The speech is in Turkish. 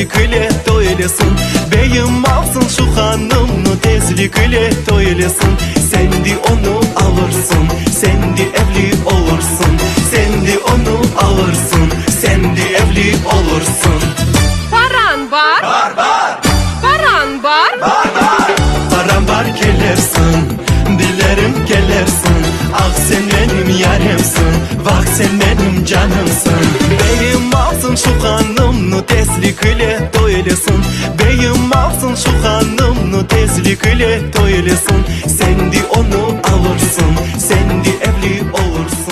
tezlik ile doylesin. Beyim alsın şu hanımını tezlik ile doylesin. Sen de onu alırsın, sen de evli olursun. Sen de onu alırsın, sen de evli olursun. Paran var? Var var. Paran var? Var var. Param var gelirsin, dilerim gelirsin. Ah sen benim yarimsin, bak sen benim canımsın. Beyim alsın şu hanımını tezlik ile doylesin. Beyim alsın şu hanımını tezlik ile doylesin. Sen de onu alırsın, sen de evli olursun.